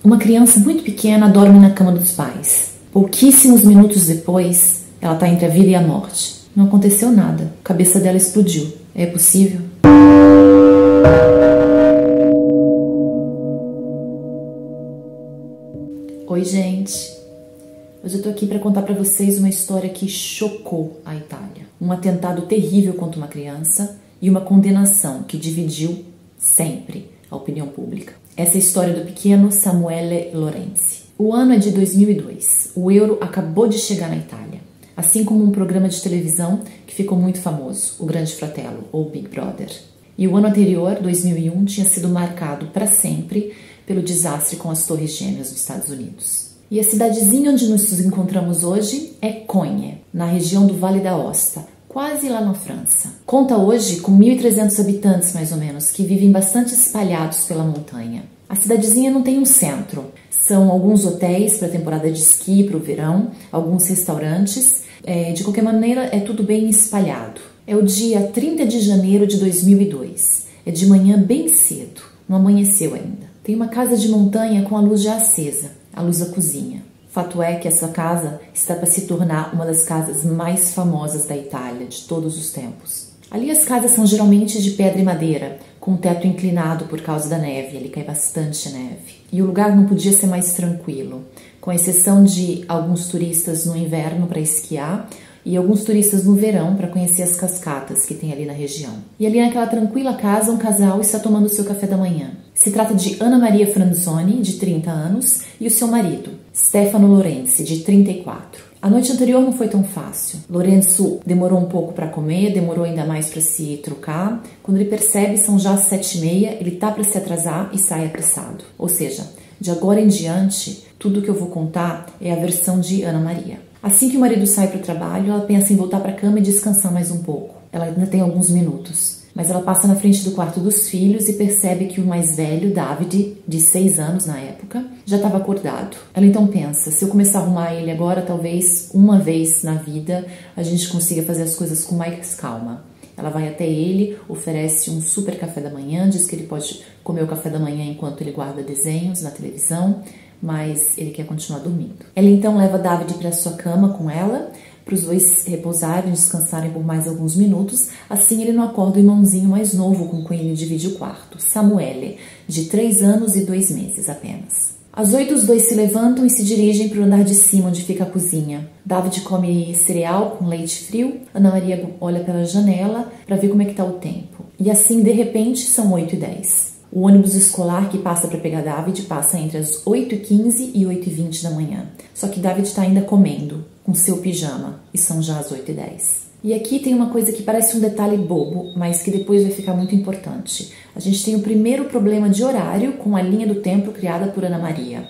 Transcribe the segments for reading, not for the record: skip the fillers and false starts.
Uma criança muito pequena dorme na cama dos pais. Pouquíssimos minutos depois, ela está entre a vida e a morte. Não aconteceu nada. A cabeça dela explodiu. É possível? Oi, gente. Hoje eu tô aqui para contar para vocês uma história que chocou a Itália. Um atentado terrível contra uma criança e uma condenação que dividiu sempre a opinião pública. Essa é a história do pequeno Samuele Lorenzi. O ano é de 2002. O euro acabou de chegar na Itália, assim como um programa de televisão que ficou muito famoso, O Grande Fratello, ou Big Brother. E o ano anterior, 2001, tinha sido marcado para sempre pelo desastre com as Torres Gêmeas dos Estados Unidos. E a cidadezinha onde nos encontramos hoje é Cogne, na região do Vale d'Aosta, quase lá na França. Conta hoje com 1.300 habitantes, mais ou menos, que vivem bastante espalhados pela montanha. A cidadezinha não tem um centro. São alguns hotéis para a temporada de esqui, para o verão, alguns restaurantes. De qualquer maneira, é tudo bem espalhado. É o dia 30 de janeiro de 2002. É de manhã bem cedo, não amanheceu ainda. Tem uma casa de montanha com a luz já acesa, a luz da cozinha. Fato é que essa casa está para se tornar uma das casas mais famosas da Itália de todos os tempos. Ali as casas são geralmente de pedra e madeira, com o teto inclinado por causa da neve, ali cai bastante neve. E o lugar não podia ser mais tranquilo, com exceção de alguns turistas no inverno para esquiar e alguns turistas no verão para conhecer as cascatas que tem ali na região. E ali naquela tranquila casa, um casal está tomando o seu café da manhã. Se trata de Ana Maria Franzoni, de 30 anos, e o seu marido, Stefano Lorenzi, de 34. A noite anterior não foi tão fácil. Lorenzo demorou um pouco para comer, demorou ainda mais para se trocar. Quando ele percebe, são já 7h30, ele tá para se atrasar e sai apressado. Ou seja, de agora em diante, tudo que eu vou contar é a versão de Ana Maria. Assim que o marido sai para o trabalho, ela pensa em voltar para a cama e descansar mais um pouco. Ela ainda tem alguns minutos. Mas ela passa na frente do quarto dos filhos e percebe que o mais velho, David, de 6 anos na época, já estava acordado. Ela então pensa, se eu começar a arrumar ele agora, talvez uma vez na vida a gente consiga fazer as coisas com mais calma. Ela vai até ele, oferece um super café da manhã, diz que ele pode comer o café da manhã enquanto ele guarda desenhos na televisão, mas ele quer continuar dormindo. Ela então leva David para sua cama com ela, para os dois repousarem, descansarem por mais alguns minutos. Assim ele não acorda o irmãozinho mais novo com quem ele divide o quarto, Samuele, de 3 anos e 2 meses apenas. Às 8 os dois se levantam e se dirigem para o andar de cima, onde fica a cozinha. David come cereal com leite frio. Ana Maria olha pela janela para ver como é que está o tempo. E assim, de repente, são 8h10. O ônibus escolar que passa para pegar David passa entre as 8h15 e 8h20 da manhã. Só que David está ainda comendo, com seu pijama, e são já as 8h10. E aqui tem uma coisa que parece um detalhe bobo, mas que depois vai ficar muito importante. A gente tem o primeiro problema de horário com a linha do tempo criada por Ana Maria.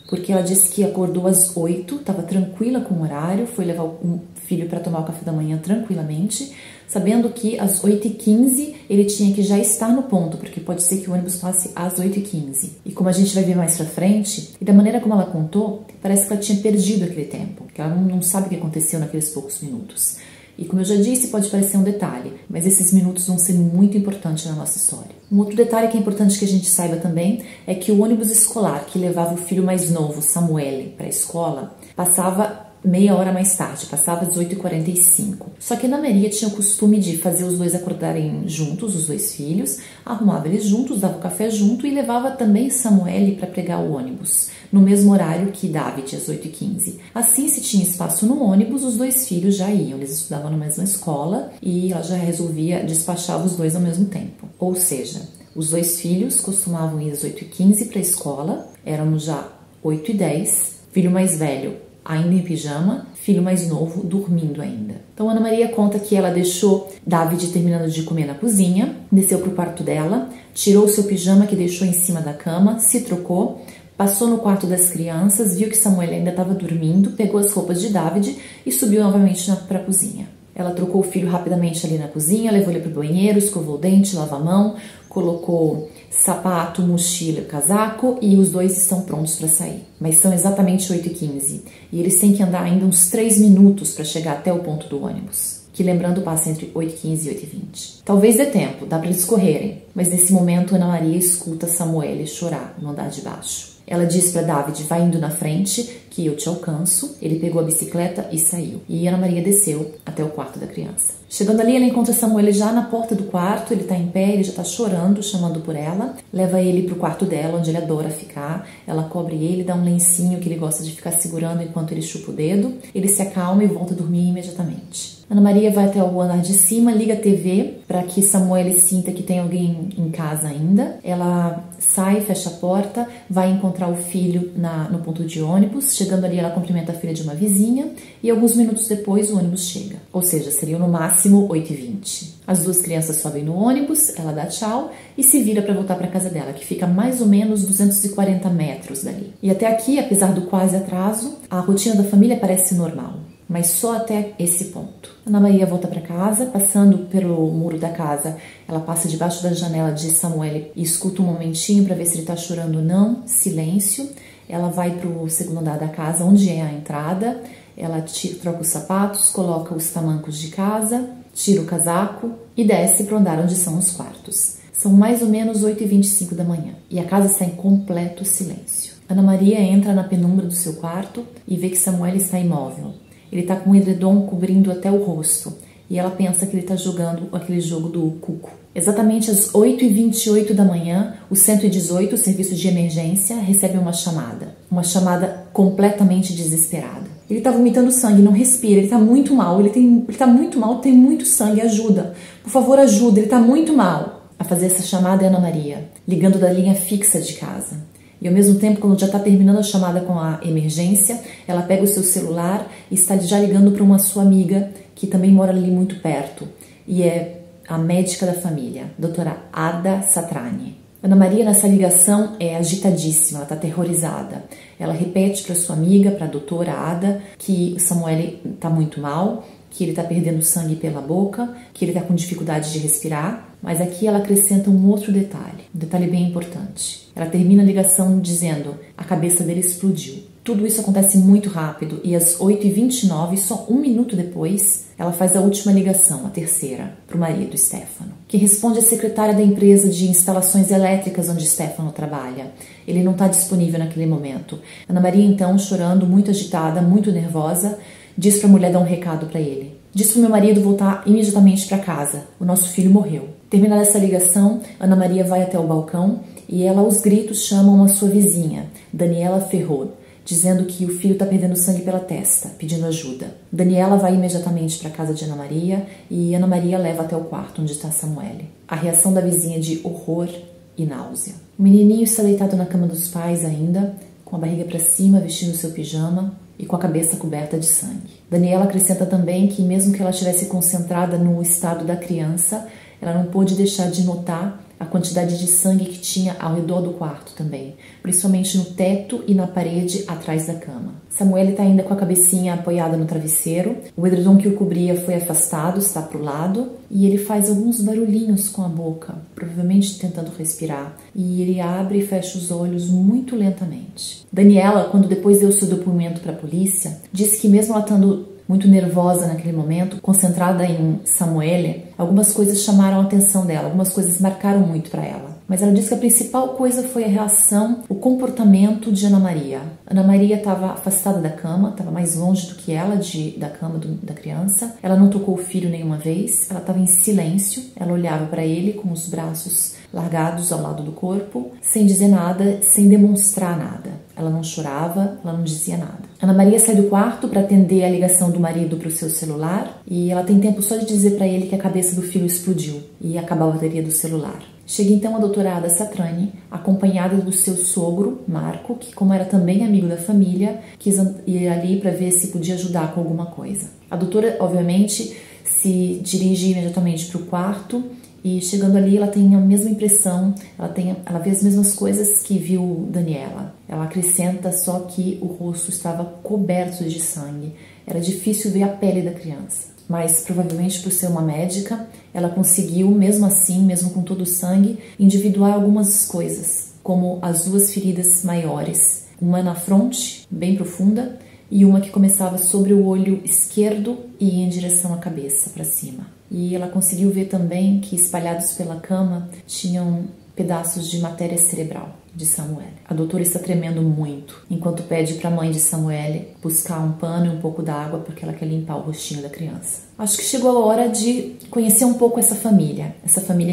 Porque ela disse que acordou às 8, estava tranquila com o horário, foi levar o filho para tomar o café da manhã tranquilamente, sabendo que às 8h15 ele tinha que já estar no ponto, porque pode ser que o ônibus passe às 8h15. E como a gente vai ver mais pra frente, e da maneira como ela contou, parece que ela tinha perdido aquele tempo, que ela não sabe o que aconteceu naqueles poucos minutos. E como eu já disse, pode parecer um detalhe, mas esses minutos vão ser muito importantes na nossa história. Um outro detalhe que é importante que a gente saiba também é que o ônibus escolar que levava o filho mais novo, Samuele, para a escola, passava meia hora mais tarde, passava às 8h45. Só que a Ana Maria tinha o costume de fazer os dois acordarem juntos, os dois filhos, arrumava eles juntos, dava o café junto e levava também Samuele para pegar o ônibus, no mesmo horário que David, às 8h15. Assim, se tinha espaço no ônibus, os dois filhos já iam, eles estudavam na mesma escola e ela já resolvia despachar os dois ao mesmo tempo. Ou seja, os dois filhos costumavam ir às 8h15 para a escola, éramos já 8h10, filho mais velho ainda em pijama, filho mais novo dormindo ainda. Então Ana Maria conta que ela deixou David terminando de comer na cozinha, desceu para o quarto dela, tirou o seu pijama que deixou em cima da cama, se trocou, passou no quarto das crianças, viu que Samuel ainda estava dormindo, pegou as roupas de David e subiu novamente para a cozinha. Ela trocou o filho rapidamente ali na cozinha, levou ele para o banheiro, escovou o dente, lavou a mão, colocou sapato, mochila, casaco e os dois estão prontos para sair. Mas são exatamente 8h15 e eles têm que andar ainda uns 3 minutos para chegar até o ponto do ônibus, que lembrando passa entre 8h15 e 8h20. Talvez dê tempo, dá para eles correrem, mas nesse momento Ana Maria escuta Samuele chorar no andar de baixo. Ela diz para David: vai indo na frente que eu te alcanço. Ele pegou a bicicleta e saiu. E Ana Maria desceu até o quarto da criança. Chegando ali, ela encontra Samuel já na porta do quarto. Ele tá em pé, ele já tá chorando, chamando por ela. Leva ele pro quarto dela, onde ele adora ficar. Ela cobre ele, dá um lencinho que ele gosta de ficar segurando enquanto ele chupa o dedo. Ele se acalma e volta a dormir imediatamente. Ana Maria vai até o andar de cima, liga a TV para que Samuel sinta que tem alguém em casa ainda. Ela sai, fecha a porta, vai encontrar o filho no ponto de ônibus. Chegando ali, ela cumprimenta a filha de uma vizinha e alguns minutos depois o ônibus chega. Ou seja, seriam no máximo 8h20. As duas crianças sobem no ônibus, ela dá tchau e se vira para voltar para casa dela, que fica mais ou menos 240 metros dali. E até aqui, apesar do quase atraso, a rotina da família parece normal. Mas só até esse ponto. Ana Maria volta para casa, passando pelo muro da casa. Ela passa debaixo da janela de Samuel e escuta um momentinho para ver se ele está chorando ou não. Silêncio. Ela vai para o segundo andar da casa, onde é a entrada. Ela troca os sapatos, coloca os tamancos de casa, tira o casaco e desce para o andar onde são os quartos. São mais ou menos 8h25 da manhã e a casa está em completo silêncio. Ana Maria entra na penumbra do seu quarto e vê que Samuel está imóvel. Ele tá com um edredom cobrindo até o rosto. E ela pensa que ele tá jogando aquele jogo do cuco. Exatamente às 8h28 da manhã, o 118, o serviço de emergência, recebe uma chamada. Uma chamada completamente desesperada. Ele tá vomitando sangue, não respira, ele tá muito mal. Ele tá muito mal, tem muito sangue, ajuda. Por favor, ajuda, ele tá muito mal. A fazer essa chamada é Ana Maria, ligando da linha fixa de casa. E ao mesmo tempo, quando já está terminando a chamada com a emergência, ela pega o seu celular e está já ligando para uma sua amiga, que também mora ali muito perto, e é a médica da família, a doutora Ada Satrani. Ana Maria, nessa ligação, é agitadíssima, ela está aterrorizada. Ela repete para sua amiga, para a doutora Ada, que o Samuel está muito mal, que ele está perdendo sangue pela boca, que ele está com dificuldade de respirar. Mas aqui ela acrescenta um outro detalhe, um detalhe bem importante. Ela termina a ligação dizendo: a cabeça dele explodiu. Tudo isso acontece muito rápido e às 8h29, só um minuto depois, ela faz a última ligação, a terceira, para o marido, Stefano, que responde à secretária da empresa de instalações elétricas onde Stefano trabalha. Ele não está disponível naquele momento. Ana Maria, então, chorando, muito agitada, muito nervosa, diz para a mulher dar um recado para ele. Diz para o meu marido voltar imediatamente para casa. O nosso filho morreu. Terminada essa ligação, Ana Maria vai até o balcão e ela, aos gritos, chama a sua vizinha, Daniela Ferrod, dizendo que o filho está perdendo sangue pela testa, pedindo ajuda. Daniela vai imediatamente para a casa de Ana Maria e Ana Maria leva até o quarto onde está Samuel. A reação da vizinha é de horror e náusea. O menininho está deitado na cama dos pais ainda, com a barriga para cima, vestindo seu pijama e com a cabeça coberta de sangue. Daniela acrescenta também que, mesmo que ela estivesse concentrada no estado da criança, ela não pôde deixar de notar a quantidade de sangue que tinha ao redor do quarto também, principalmente no teto e na parede atrás da cama. Samuel está ainda com a cabecinha apoiada no travesseiro, o edredom que o cobria foi afastado, está para o lado, e ele faz alguns barulhinhos com a boca, provavelmente tentando respirar, e ele abre e fecha os olhos muito lentamente. Daniela, quando depois deu seu depoimento para a polícia, disse que mesmo ela estando muito nervosa naquele momento, concentrada em Samuel, algumas coisas chamaram a atenção dela, algumas coisas marcaram muito para ela. Mas ela disse que a principal coisa foi a reação, o comportamento de Ana Maria. Ana Maria estava afastada da cama, estava mais longe do que ela da cama da criança. Ela não tocou o filho nenhuma vez, ela estava em silêncio, ela olhava para ele com os braços largados ao lado do corpo, sem dizer nada, sem demonstrar nada. Ela não chorava, ela não dizia nada. Ana Maria sai do quarto para atender a ligação do marido para o seu celular e ela tem tempo só de dizer para ele que a cabeça do filho explodiu e acabar a bateria do celular. Chega então a doutora Ada Satrani, acompanhada do seu sogro, Marco, que, como era também amigo da família, quis ir ali para ver se podia ajudar com alguma coisa. A doutora, obviamente, se dirige imediatamente para o quarto e, chegando ali, ela tem a mesma impressão, ela vê as mesmas coisas que viu Daniela. Ela acrescenta só que o rosto estava coberto de sangue. Era difícil ver a pele da criança. Mas provavelmente por ser uma médica, ela conseguiu, mesmo assim, mesmo com todo o sangue, individuar algumas coisas, como as duas feridas maiores, uma na fronte, bem profunda, e uma que começava sobre o olho esquerdo e ia em direção à cabeça, para cima. E ela conseguiu ver também que espalhados pela cama tinham pedaços de matéria cerebral. de Samuele. A doutora está tremendo muito, enquanto pede para a mãe de Samuele buscar um pano e um pouco d'água porque ela quer limpar o rostinho da criança. Acho que chegou a hora de conhecer um pouco essa família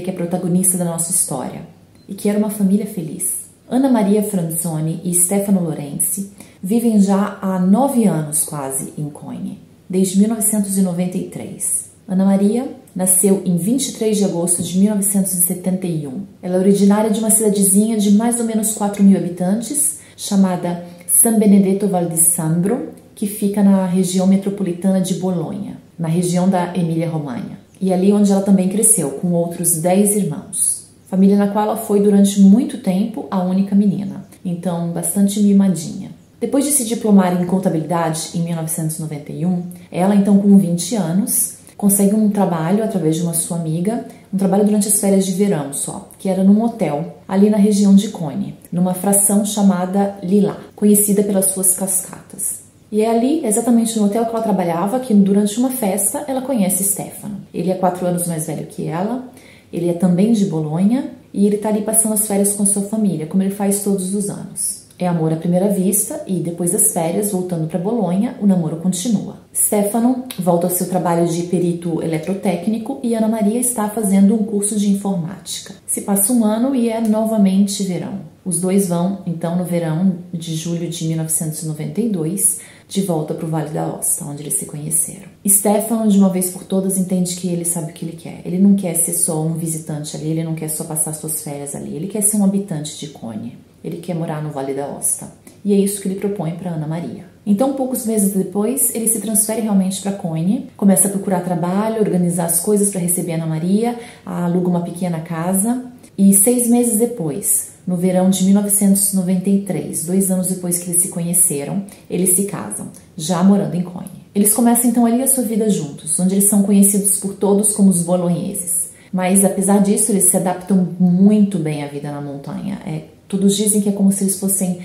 que é protagonista da nossa história e que era uma família feliz. Ana Maria Franzoni e Stefano Lorenzi vivem já há 9 anos quase em Coine, desde 1993. Ana Maria nasceu em 23 de agosto de 1971. Ela é originária de uma cidadezinha de mais ou menos 4.000 habitantes, chamada San Benedetto Val di Sambro, que fica na região metropolitana de Bolonha, na região da Emília-Romanha. E ali onde ela também cresceu, com outros 10 irmãos. Família na qual ela foi durante muito tempo a única menina, então bastante mimadinha. Depois de se diplomar em contabilidade em 1991, ela então com 20 anos consegue um trabalho através de uma sua amiga, um trabalho durante as férias de verão só, que era num hotel ali na região de Coine, numa fração chamada Lilá, conhecida pelas suas cascatas. E é ali, exatamente no hotel que ela trabalhava, que durante uma festa ela conhece Stefano. Ele é 4 anos mais velho que ela, ele é também de Bolonha e ele está ali passando as férias com a sua família, como ele faz todos os anos. É amor à primeira vista e depois das férias, voltando para Bolonha, o namoro continua. Stefano volta ao seu trabalho de perito eletrotécnico e Ana Maria está fazendo um curso de informática. Se passa um ano e é novamente verão. Os dois vão, então, no verão de julho de 1992, de volta para o Vale da Aosta, onde eles se conheceram. Stefano, de uma vez por todas, entende que ele sabe o que ele quer. Ele não quer ser só um visitante ali, ele não quer só passar suas férias ali, ele quer ser um habitante de Coine. Ele quer morar no Vale da Aosta. E é isso que ele propõe para Ana Maria. Então, poucos meses depois, ele se transfere realmente para Coine, começa a procurar trabalho, organizar as coisas para receber a Ana Maria, aluga uma pequena casa. E 6 meses depois, no verão de 1993, 2 anos depois que eles se conheceram, eles se casam, já morando em Coine. Eles começam então ali a sua vida juntos, onde eles são conhecidos por todos como os bolonheses. Mas, apesar disso, eles se adaptam muito bem à vida na montanha. Todos dizem que é como se eles fossem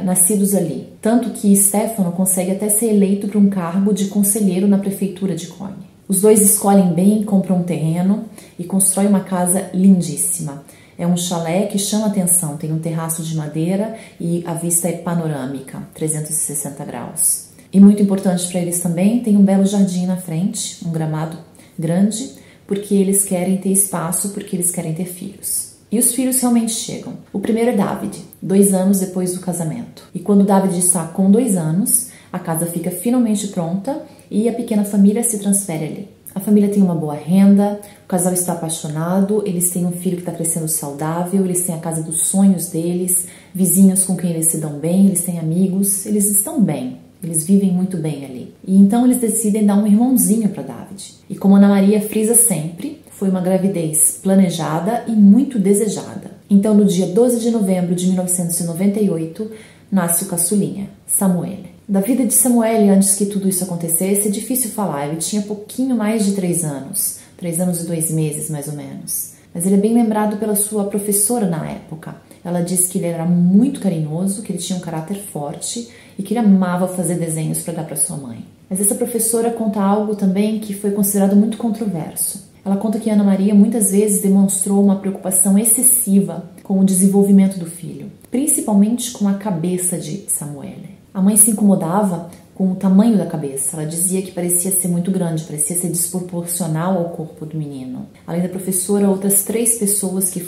nascidos ali. Tanto que Stefano consegue até ser eleito para um cargo de conselheiro na prefeitura de Coine. Os dois escolhem bem, compram um terreno e constroem uma casa lindíssima. É um chalé que chama atenção, tem um terraço de madeira e a vista é panorâmica, 360 graus. E muito importante para eles também, tem um belo jardim na frente, um gramado grande, porque eles querem ter espaço, porque eles querem ter filhos. E os filhos realmente chegam. O primeiro é David, 2 anos depois do casamento. E quando David está com 2 anos, a casa fica finalmente pronta e a pequena família se transfere ali. A família tem uma boa renda, o casal está apaixonado, eles têm um filho que está crescendo saudável, eles têm a casa dos sonhos deles, vizinhos com quem eles se dão bem, eles têm amigos, eles estão bem, eles vivem muito bem ali. E então eles decidem dar um irmãozinho para David. E como Ana Maria frisa sempre, foi uma gravidez planejada e muito desejada. Então, no dia 12 de novembro de 1998, nasce o caçulinha, Samuele. Da vida de Samuele, antes que tudo isso acontecesse, é difícil falar. Ele tinha pouquinho mais de 3 anos. 3 anos e 2 meses, mais ou menos. Mas ele é bem lembrado pela sua professora na época. Ela disse que ele era muito carinhoso, que ele tinha um caráter forte e que ele amava fazer desenhos para dar para sua mãe. Mas essa professora conta algo também que foi considerado muito controverso. Ela conta que Ana Maria muitas vezes demonstrou uma preocupação excessiva com o desenvolvimento do filho, principalmente com a cabeça de Samuele. A mãe se incomodava com o tamanho da cabeça. Ela dizia que parecia ser muito grande, parecia ser desproporcional ao corpo do menino. Além da professora, outras 3 pessoas que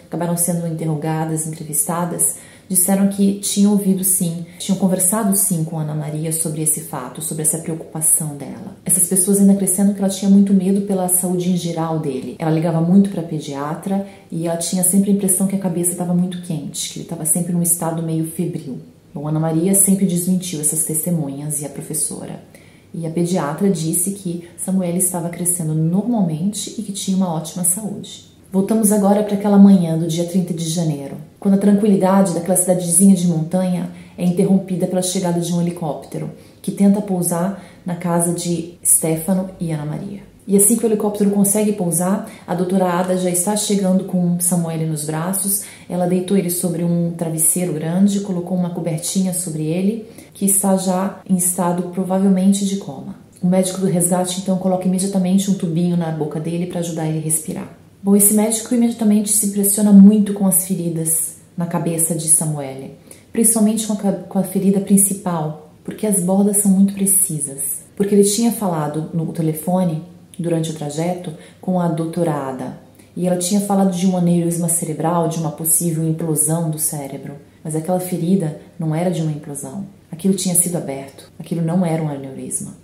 acabaram sendo interrogadas, entrevistadas, disseram que tinham ouvido sim, tinham conversado sim com Ana Maria sobre esse fato, sobre essa preocupação dela. Essas pessoas ainda acrescentam que ela tinha muito medo pela saúde em geral dele. Ela ligava muito para a pediatra e ela tinha sempre a impressão que a cabeça estava muito quente, que ele estava sempre num estado meio febril. Bom, Ana Maria sempre desmentiu essas testemunhas e a professora. E a pediatra disse que Samuele estava crescendo normalmente e que tinha uma ótima saúde. Voltamos agora para aquela manhã do dia 30 de janeiro, quando a tranquilidade daquela cidadezinha de montanha é interrompida pela chegada de um helicóptero, que tenta pousar na casa de Stefano e Ana Maria. E assim que o helicóptero consegue pousar, a doutora Ada já está chegando com Samuele nos braços. Ela deitou ele sobre um travesseiro grande, colocou uma cobertinha sobre ele, que está já em estado provavelmente de coma. O médico do resgate então coloca imediatamente um tubinho na boca dele para ajudar ele a respirar. Bom, esse médico imediatamente se impressiona muito com as feridas na cabeça de Samuele, principalmente com a ferida principal, porque as bordas são muito precisas. Porque ele tinha falado no telefone, durante o trajeto, com a doutora Ada, e ela tinha falado de um aneurisma cerebral, de uma possível implosão do cérebro. Mas aquela ferida não era de uma implosão. Aquilo tinha sido aberto. Aquilo não era um aneurisma.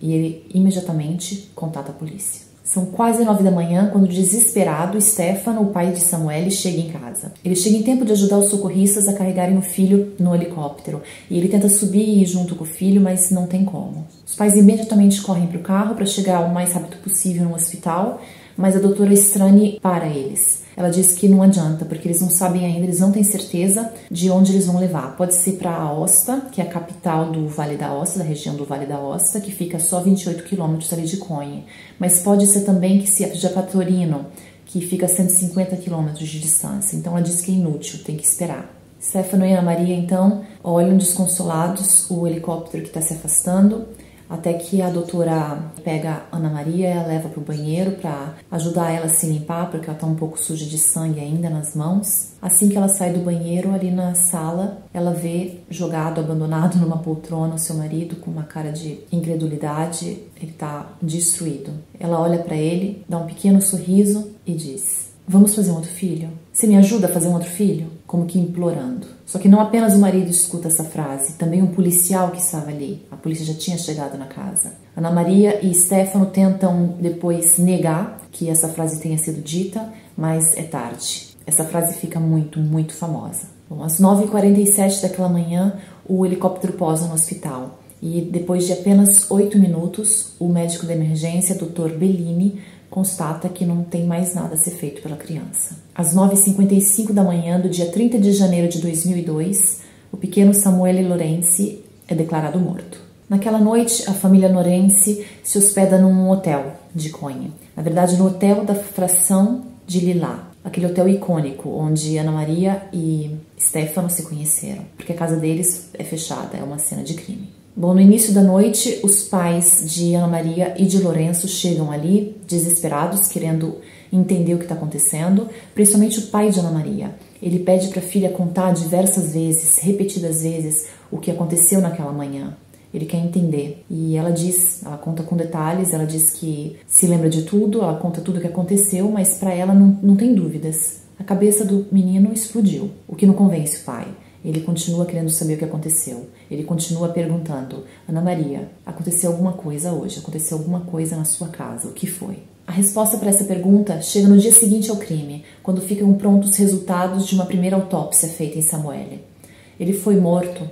E ele imediatamente contata a polícia. São quase 9 da manhã quando, desesperado, Stefano, o pai de Samuele, chega em casa. Ele chega em tempo de ajudar os socorristas a carregarem o filho no helicóptero. E ele tenta subir e ir junto com o filho, mas não tem como. Os pais imediatamente correm para o carro para chegar o mais rápido possível no hospital, mas a doutora Strani para eles. Ela diz que não adianta, porque eles não sabem ainda, eles não têm certeza de onde eles vão levar. Pode ser para Aosta, que é a capital do Vale da Aosta, da região do Vale da Aosta, que fica a só 28 quilômetros ali de Cogne. Mas pode ser também que seja para Torino, que fica a 150 quilômetros de distância. Então ela diz que é inútil, tem que esperar. Stefano e Ana Maria, então, olham desconsolados o helicóptero que está se afastando, até que a doutora pega a Ana Maria e a leva para o banheiro para ajudar ela a se limpar, porque ela está um pouco suja de sangue ainda nas mãos. Assim que ela sai do banheiro, ali na sala, ela vê jogado, abandonado numa poltrona o seu marido com uma cara de incredulidade. Ele está destruído. Ela olha para ele, dá um pequeno sorriso e diz: "Vamos fazer um outro filho? Você me ajuda a fazer um outro filho?" Como que implorando. Só que não apenas o marido escuta essa frase, também um policial que estava ali. A polícia já tinha chegado na casa. Ana Maria e Stefano tentam depois negar que essa frase tenha sido dita, mas é tarde. Essa frase fica muito, muito famosa. Bom, às 9h47 daquela manhã, o helicóptero pousa no hospital. E depois de apenas 8 minutos, o médico da emergência, Dr. Bellini, constata que não tem mais nada a ser feito pela criança. Às 9h55 da manhã do dia 30 de janeiro de 2002, o pequeno Samuele Lorenzi é declarado morto. Naquela noite, a família Lorenzi se hospeda num hotel de Cogne. Na verdade, no hotel da fração de Lilá, aquele hotel icônico onde Ana Maria e Stefano se conheceram, porque a casa deles é fechada, é uma cena de crime. Bom, no início da noite, os pais de Ana Maria e de Lorenzo chegam ali, desesperados, querendo entender o que está acontecendo, principalmente o pai de Ana Maria. Ele pede para a filha contar diversas vezes, repetidas vezes, o que aconteceu naquela manhã. Ele quer entender. E ela conta com detalhes, ela diz que se lembra de tudo, ela conta tudo o que aconteceu, mas para ela não tem dúvidas. A cabeça do menino explodiu, o que não convence o pai. Ele continua querendo saber o que aconteceu. Ele continua perguntando: Ana Maria, aconteceu alguma coisa hoje? Aconteceu alguma coisa na sua casa? O que foi? A resposta para essa pergunta chega no dia seguinte ao crime, quando ficam prontos os resultados de uma primeira autópsia feita em Samuele. Ele foi morto,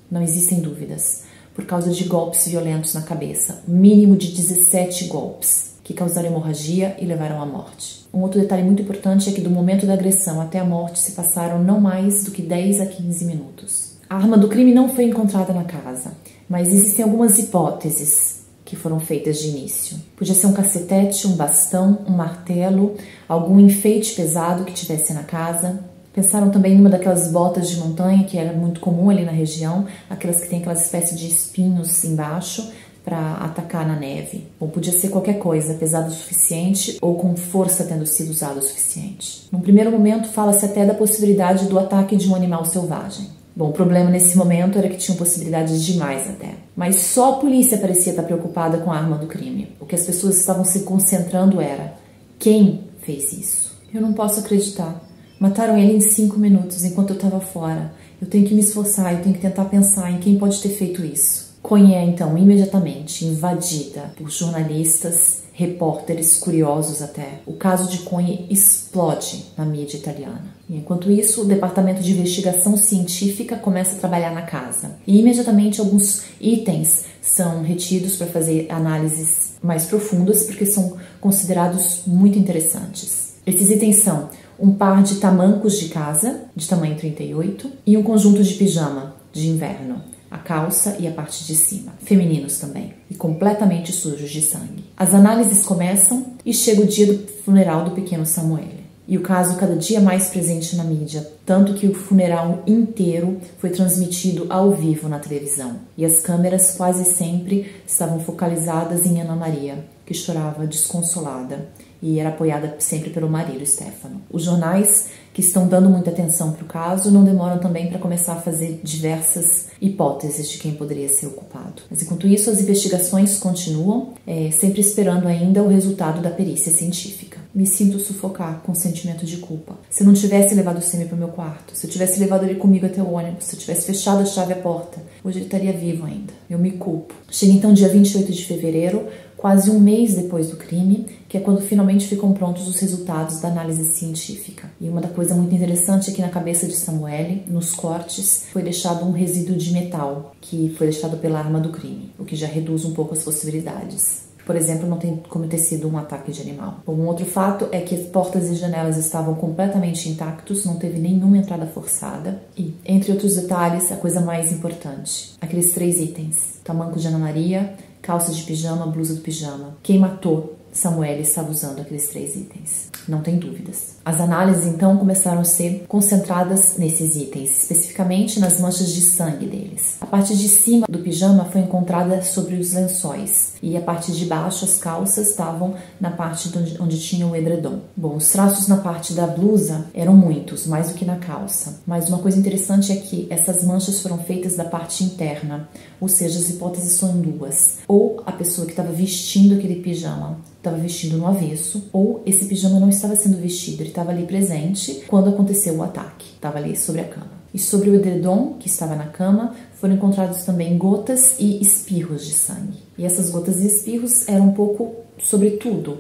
não existem dúvidas, por causa de golpes violentos na cabeça, mínimo de 17 golpes, que causaram hemorragia e levaram à morte. Um outro detalhe muito importante é que do momento da agressão até a morte se passaram não mais do que 10 a 15 minutos. A arma do crime não foi encontrada na casa, mas existem algumas hipóteses que foram feitas de início. Podia ser um cacetete, um bastão, um martelo, algum enfeite pesado que tivesse na casa. Pensaram também em uma daquelas botas de montanha que era muito comum ali na região, aquelas que tem aquela espécie de espinhos embaixo, para atacar na neve. Ou podia ser qualquer coisa, pesado o suficiente ou com força tendo sido usado o suficiente. Num primeiro momento, fala-se até da possibilidade do ataque de um animal selvagem. Bom, o problema nesse momento era que tinham possibilidades demais até. Mas só a polícia parecia estar preocupada com a arma do crime. O que as pessoas estavam se concentrando era: quem fez isso? Eu não posso acreditar. Mataram ele em 5 minutos enquanto eu estava fora. Eu tenho que me esforçar, eu tenho que tentar pensar em quem pode ter feito isso. Cogne é, então, imediatamente invadida por jornalistas, repórteres, curiosos até. O caso de Cogne explode na mídia italiana. E, enquanto isso, o Departamento de Investigação Científica começa a trabalhar na casa. E, imediatamente, alguns itens são retidos para fazer análises mais profundas, porque são considerados muito interessantes. Esses itens são um par de tamancos de casa, de tamanho 38, e um conjunto de pijama de inverno. A calça e a parte de cima, femininos também, e completamente sujos de sangue. As análises começam e chega o dia do funeral do pequeno Samuele. E o caso cada dia mais presente na mídia, tanto que o funeral inteiro foi transmitido ao vivo na televisão. E as câmeras quase sempre estavam focalizadas em Ana Maria, que chorava desconsolada e era apoiada sempre pelo marido, Stefano. Os jornais que estão dando muita atenção para o caso não demoram também para começar a fazer diversas hipóteses de quem poderia ser o culpado. Mas enquanto isso, as investigações continuam, sempre esperando ainda o resultado da perícia científica. Me sinto sufocar com sentimento de culpa. Se eu não tivesse levado o Semi para o meu quarto, se eu tivesse levado ele comigo até o ônibus, se eu tivesse fechado a chave à porta, hoje ele estaria vivo ainda. Eu me culpo. Chega então dia 28 de fevereiro, quase um mês depois do crime, que é quando finalmente ficam prontos os resultados da análise científica. E uma coisa muito interessante é que na cabeça de Samuele, nos cortes, foi deixado um resíduo de metal, que foi deixado pela arma do crime, o que já reduz um pouco as possibilidades. Por exemplo, não tem como ter sido um ataque de animal. Um outro fato é que as portas e janelas estavam completamente intactos, não teve nenhuma entrada forçada. E, entre outros detalhes, a coisa mais importante, aqueles 3 itens: tamanco de Ana Maria, calça de pijama, blusa do pijama. Quem matou Samuele estava usando aqueles 3 itens. Não tem dúvidas. As análises, então, começaram a ser concentradas nesses itens, especificamente nas manchas de sangue deles. A parte de cima do pijama foi encontrada sobre os lençóis e a parte de baixo, as calças, estavam na parte onde tinha o edredom. Bom, os traços na parte da blusa eram muitos, mais do que na calça. Mas uma coisa interessante é que essas manchas foram feitas da parte interna, ou seja, as hipóteses são 2. Ou a pessoa que estava vestindo aquele pijama estava vestido no avesso, ou esse pijama não estava sendo vestido, ele estava ali presente quando aconteceu o ataque, estava ali sobre a cama. E sobre o edredom, que estava na cama, foram encontrados também gotas e espirros de sangue. E essas gotas e espirros eram um pouco sobre tudo,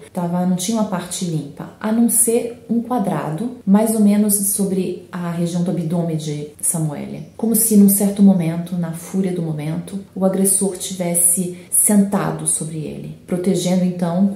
não tinha uma parte limpa, a não ser um quadrado, mais ou menos sobre a região do abdômen de Samuele. Como se num certo momento, na fúria do momento, o agressor tivesse sentado sobre ele, protegendo então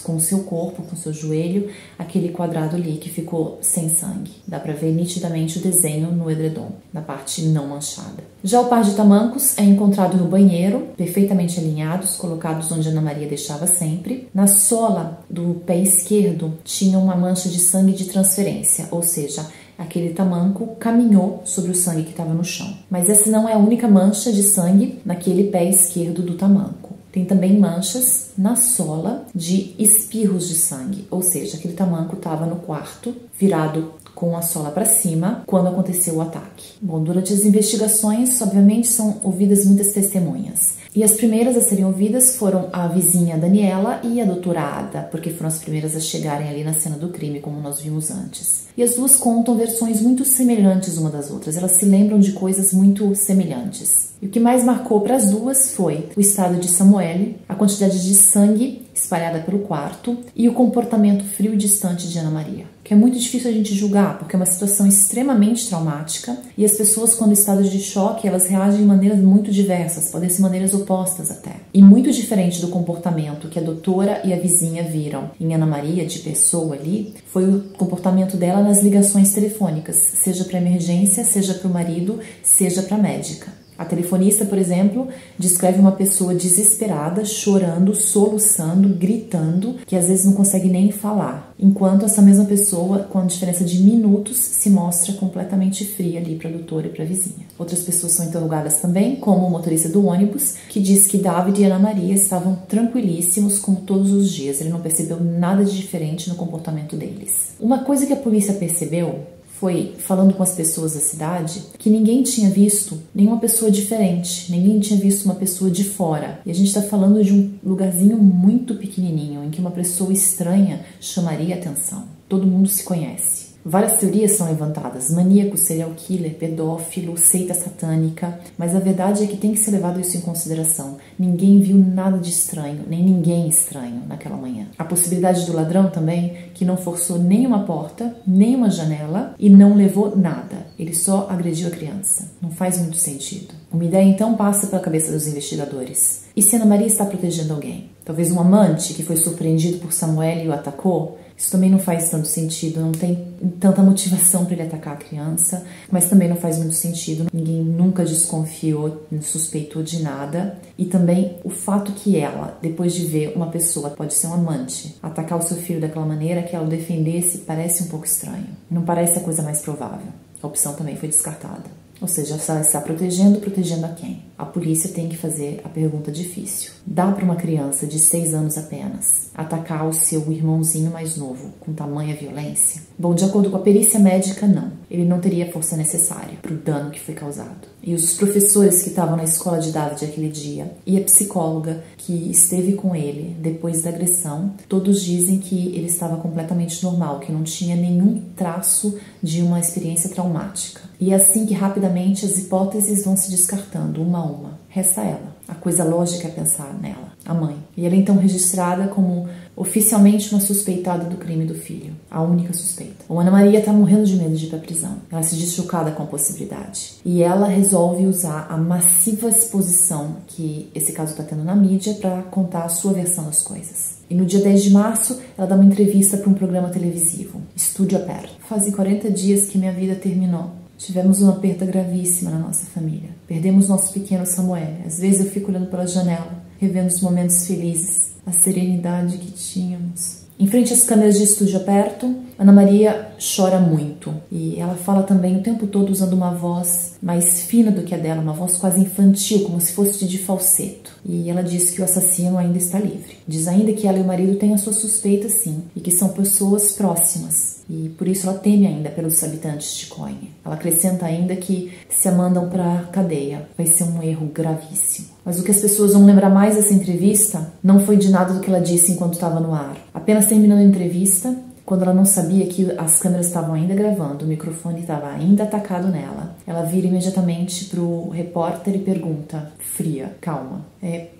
com o seu corpo, com o seu joelho, aquele quadrado ali que ficou sem sangue. Dá pra ver nitidamente o desenho no edredom, na parte não manchada. Já o par de tamancos é encontrado no banheiro, perfeitamente alinhados, colocados onde Ana Maria deixava sempre. Na sola do pé esquerdo tinha uma mancha de sangue de transferência, ou seja, aquele tamanco caminhou sobre o sangue que estava no chão. Mas essa não é a única mancha de sangue naquele pé esquerdo do tamanco. Tem também manchas na sola de espirros de sangue, ou seja, aquele tamanco estava no quarto, virado com a sola para cima, quando aconteceu o ataque. Bom, durante as investigações, obviamente, são ouvidas muitas testemunhas. E as primeiras a serem ouvidas foram a vizinha Daniela e a doutora Ada, porque foram as primeiras a chegarem ali na cena do crime, como nós vimos antes. E as duas contam versões muito semelhantes uma das outras, elas se lembram de coisas muito semelhantes. E o que mais marcou para as duas foi o estado de Samuele, a quantidade de sangue espalhada pelo quarto e o comportamento frio e distante de Ana Maria, que é muito difícil a gente julgar, porque é uma situação extremamente traumática e as pessoas, quando em estado de choque, elas reagem de maneiras muito diversas, podem ser maneiras opostas até. E muito diferente do comportamento que a doutora e a vizinha viram em Ana Maria, de pessoa ali, foi o comportamento dela nas ligações telefônicas, seja para emergência, seja para o marido, seja para a médica. A telefonista, por exemplo, descreve uma pessoa desesperada, chorando, soluçando, gritando, que às vezes não consegue nem falar, enquanto essa mesma pessoa, com a diferença de minutos, se mostra completamente fria ali para a doutora e para a vizinha. Outras pessoas são interrogadas também, como o motorista do ônibus, que diz que David e Ana Maria estavam tranquilíssimos como todos os dias, ele não percebeu nada de diferente no comportamento deles. Uma coisa que a polícia percebeu foi, falando com as pessoas da cidade, que ninguém tinha visto nenhuma pessoa diferente, ninguém tinha visto uma pessoa de fora. E a gente está falando de um lugarzinho muito pequenininho, em que uma pessoa estranha chamaria atenção. Todo mundo se conhece. Várias teorias são levantadas, maníaco, serial killer, pedófilo, seita satânica, mas a verdade é que tem que ser levado isso em consideração. Ninguém viu nada de estranho, nem ninguém estranho naquela manhã. A possibilidade do ladrão também, que não forçou nenhuma porta, nem uma janela e não levou nada. Ele só agrediu a criança. Não faz muito sentido. Uma ideia então passa pela cabeça dos investigadores. E se Ana Maria está protegendo alguém? Talvez um amante que foi surpreendido por Samuele e o atacou? Isso também não faz tanto sentido, não tem tanta motivação para ele atacar a criança, mas também não faz muito sentido. Ninguém nunca desconfiou, suspeitou de nada. E também o fato que ela, depois de ver uma pessoa, pode ser um amante, atacar o seu filho daquela maneira, que ela o defendesse, parece um pouco estranho. Não parece a coisa mais provável. A opção também foi descartada. Ou seja, ela está protegendo a quem? a polícia tem que fazer a pergunta difícil. Dá para uma criança de 6 anos apenas atacar o seu irmãozinho mais novo com tamanha violência? Bom, de acordo com a perícia médica, não. Ele não teria a força necessária para o dano que foi causado. E os professores que estavam na escola de David aquele dia e a psicóloga que esteve com ele depois da agressão, todos dizem que ele estava completamente normal, que não tinha nenhum traço de uma experiência traumática. E é assim que rapidamente as hipóteses vão se descartando, uma a uma. Resta ela. A coisa lógica é pensar nela, a mãe. E ela é então registrada como oficialmente uma suspeitada do crime do filho, a única suspeita. A Ana Maria está morrendo de medo de ir para a prisão. Ela se diz chocada com a possibilidade. E ela resolve usar a massiva exposição que esse caso está tendo na mídia para contar a sua versão das coisas. E no dia 10 de março, ela dá uma entrevista para um programa televisivo, Estúdio Aberto. Fazem 40 dias que minha vida terminou. Tivemos uma perda gravíssima na nossa família. Perdemos nosso pequeno Samuel. Às vezes eu fico olhando pela janela, revendo os momentos felizes, a serenidade que tínhamos. Em frente às câmeras de Estúdio Aberto, Ana Maria chora muito. E ela fala também o tempo todo usando uma voz mais fina do que a dela, uma voz quase infantil, como se fosse de falseto. E ela diz que o assassino ainda está livre. Diz ainda que ela e o marido têm as suas suspeitas, sim, e que são pessoas próximas. E por isso ela teme ainda pelos habitantes de Coine. Ela acrescenta ainda que se a mandam para a cadeia, vai ser um erro gravíssimo. Mas o que as pessoas vão lembrar mais dessa entrevista não foi de nada do que ela disse enquanto estava no ar. Apenas terminando a entrevista, quando ela não sabia que as câmeras estavam ainda gravando, o microfone estava ainda atacado nela, ela vira imediatamente pro repórter e pergunta, fria, calma,